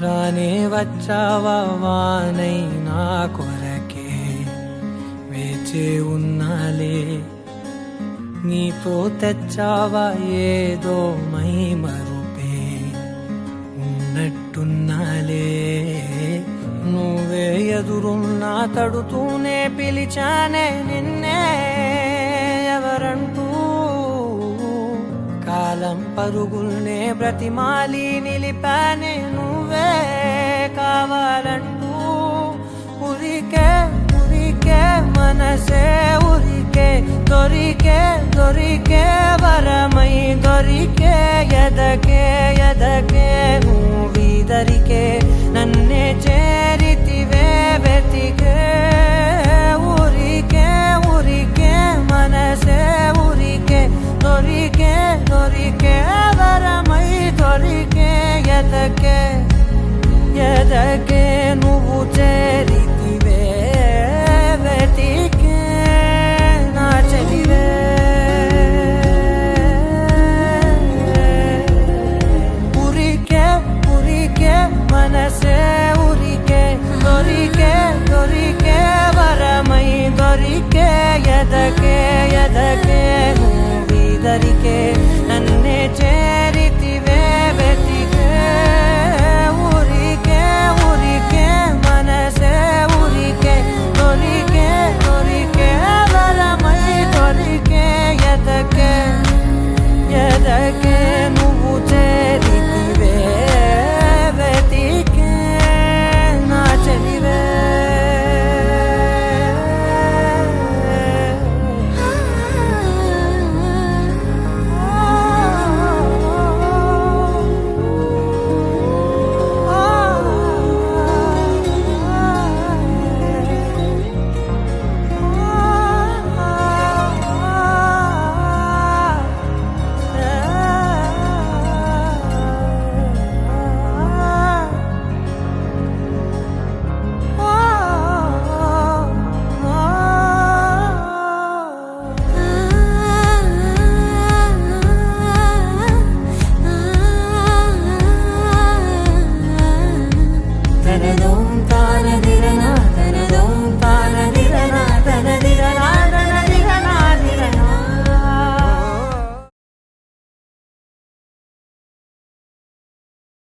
రానే వచ్చావా వానై నా కొరకే వేచే ఉన్నాలే నీతో తెచ్చావా ఏదో మై మరుపే ఉన్నట్టున్నాలే నువ్వే ఎదురున్నా తడుతూనే పిలిచానే నిన్నే ఎవరంటూ కాలం పరుగుల్నే బ్రతిమాలి నిలిపానే నువ్వే కావాలంటూ ఉరికే ఉరికే మనసే ఉరికే దొరికే దొరికే వరమై దొరికే ఎదకే ఎదకే నువ్విదరికే నన్నే చేరితివే వెతికే ఉరికే ఉరికే మనసే ఉరికే దొరికే దొరికే వరమై దొరికే ఎదకే ఎదకే నువ్వు చేరితివే వెతికే నా చెలివే ఉరికే ఉరికే మనసే ఉరికే దొరికే దొరికే వరమై దొరికే ఎదకే ఎదకే నువ్విదరికే నన్నే చేరితివే వెతికే ఉరికే ఉరికే మనసే ఉరికే దొరికే దొరికే వరమై దొరికే ఎదకే ఎదకే నువ్వు చేరితివే వెతికే నా చెలివే తనలో